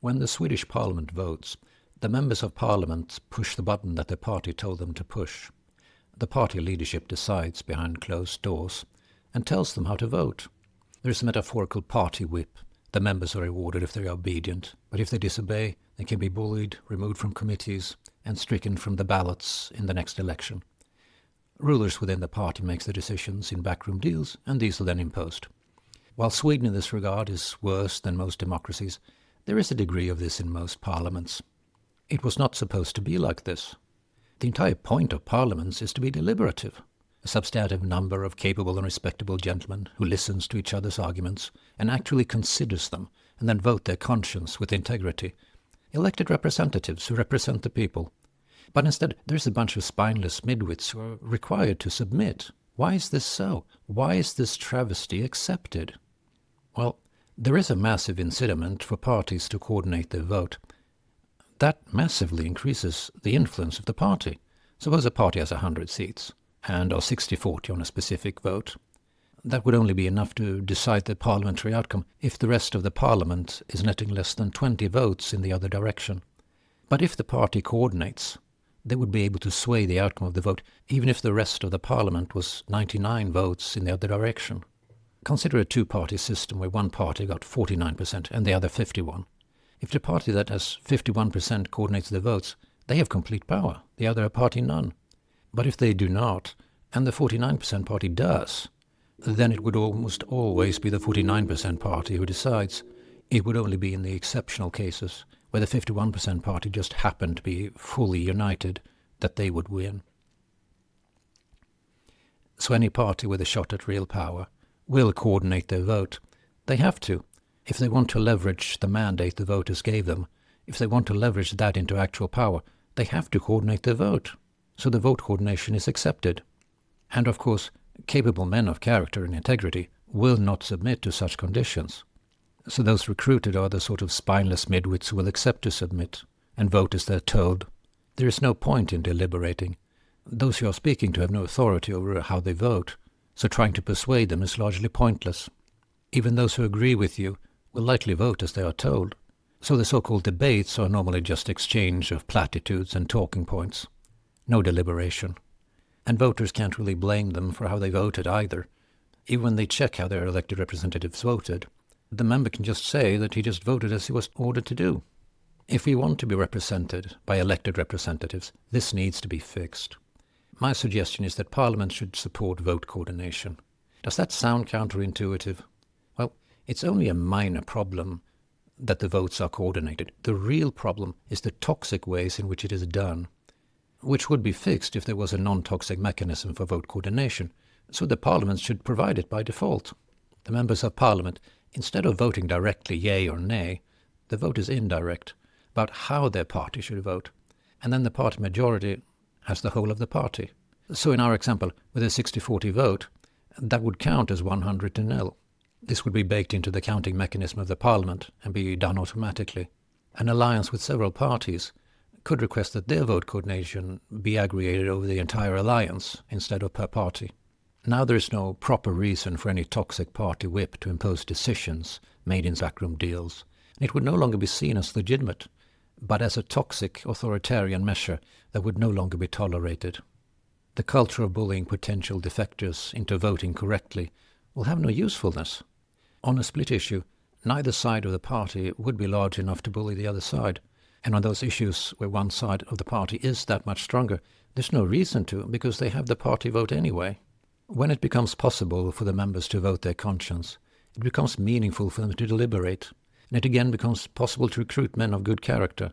When the Swedish parliament votes, the members of parliament push the button that the party told them to push. The party leadership decides behind closed doors and tells them how to vote. There is a metaphorical party whip. The members are rewarded if they are obedient, but if they disobey, they can be bullied, removed from committees, and stricken from the ballots in the next election. Rulers within the party make the decisions in backroom deals, and these are then imposed. While Sweden in this regard is worse than most democracies, there is a degree of this in most parliaments. It was not supposed to be like this. The entire point of parliaments is to be deliberative, a substantive number of capable and respectable gentlemen who listens to each other's arguments and actually considers them and then vote their conscience with integrity. Elected representatives who represent the people. But instead, there's a bunch of spineless midwits who are required to submit. Why is this so? Why is this travesty accepted? Well, there is a massive incentive for parties to coordinate their vote. That massively increases the influence of the party. Suppose a party has 100 seats and are 60-40 on a specific vote. That would only be enough to decide the parliamentary outcome if the rest of the parliament is netting less than 20 votes in the other direction. But if the party coordinates, they would be able to sway the outcome of the vote even if the rest of the parliament was 99 votes in the other direction. Consider a two-party system where one party got 49% and the other 51%. If the party that has 51% coordinates the votes, they have complete power, the other party none. But if they do not, and the 49% party does, then it would almost always be the 49% party who decides. It would only be in the exceptional cases, where the 51% party just happened to be fully united, that they would win. So any party with a shot at real power will coordinate their vote. They have to, if they want to leverage the mandate the voters gave them. If they want to leverage that into actual power, they have to coordinate their vote. So the vote coordination is accepted. And of course, capable men of character and integrity will not submit to such conditions. So those recruited are the sort of spineless midwits who will accept to submit and vote as they're told. There is no point in deliberating. Those you are speaking to have no authority over how they vote, so trying to persuade them is largely pointless. Even those who agree with you will likely vote as they are told. So the so-called debates are normally just exchange of platitudes and talking points. No deliberation. And voters can't really blame them for how they voted either. Even when they check how their elected representatives voted, the member can just say that he just voted as he was ordered to do. If we want to be represented by elected representatives, this needs to be fixed. My suggestion is that Parliament should support vote coordination. Does that sound counterintuitive? Well, it's only a minor problem that the votes are coordinated. The real problem is the toxic ways in which it is done, which would be fixed if there was a non-toxic mechanism for vote coordination, so the Parliament should provide it by default. The members of Parliament, instead of voting directly yea or nay, the vote is indirect, about how their party should vote, and then the party majority has the whole of the party. So in our example, with a 60-40 vote, that would count as 100-0. This would be baked into the counting mechanism of the Parliament and be done automatically. An alliance with several parties could request that their vote coordination be aggregated over the entire alliance instead of per party. Now there is no proper reason for any toxic party whip to impose decisions made in backroom deals. It would no longer be seen as legitimate, but as a toxic authoritarian measure that would no longer be tolerated. The culture of bullying potential defectors into voting correctly will have no usefulness. On a split issue, neither side of the party would be large enough to bully the other side, and on those issues where one side of the party is that much stronger, there's no reason to, because they have the party vote anyway. When it becomes possible for the members to vote their conscience, it becomes meaningful for them to deliberate, and it again becomes possible to recruit men of good character.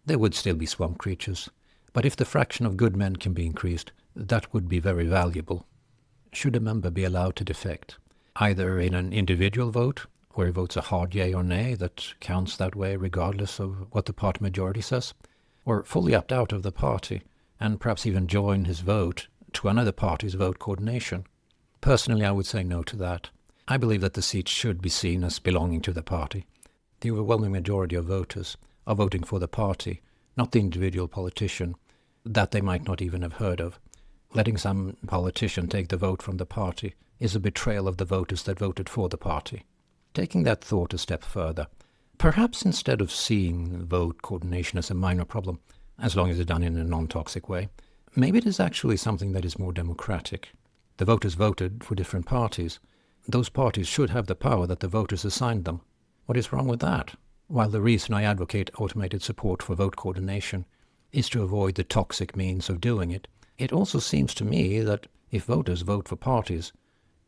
There would still be swamp creatures, but if the fraction of good men can be increased, that would be very valuable. Should a member be allowed to defect, either in an individual vote, where he votes a hard yea or nay that counts that way regardless of what the party majority says, or fully opt out of the party, and perhaps even join his vote to another party's vote coordination? Personally, I would say no to that. I believe that the seat should be seen as belonging to the party. The overwhelming majority of voters are voting for the party, not the individual politician that they might not even have heard of. Letting some politician take the vote from the party is a betrayal of the voters that voted for the party. Taking that thought a step further, Perhaps instead of seeing vote coordination as a minor problem, as long as it's done in a non-toxic way, maybe it is actually something that is more democratic. The voters voted for different parties. Those parties should have the power that the voters assigned them. What is wrong with that? While the reason I advocate automated support for vote coordination is to avoid the toxic means of doing it, it also seems to me that if voters vote for parties,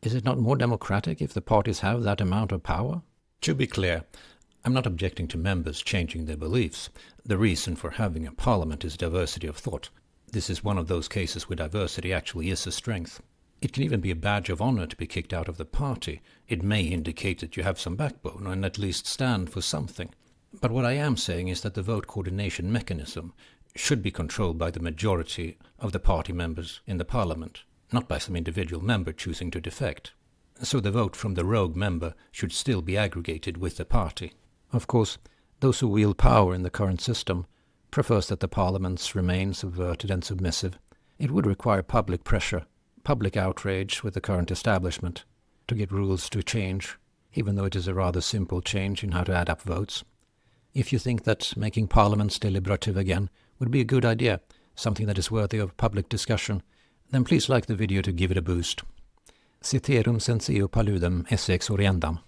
is it not more democratic if the parties have that amount of power? To be clear, I'm not objecting to members changing their beliefs. The reason for having a parliament is diversity of thought. This is one of those cases where diversity actually is a strength. It can even be a badge of honor to be kicked out of the party. It may indicate that you have some backbone and at least stand for something. But what I am saying is that the vote coordination mechanism should be controlled by the majority of the party members in the parliament, not by some individual member choosing to defect. So the vote from the rogue member should still be aggregated with the party. Of course, those who wield power in the current system prefers that the parliaments remain subverted and submissive. It would require public pressure, public outrage with the current establishment to get rules to change, even though it is a rather simple change in how to add up votes. If you think that making parliaments deliberative again would be a good idea, something that is worthy of public discussion, then please like the video to give it a boost. Ceterum censeo paludem esse ex oriendam.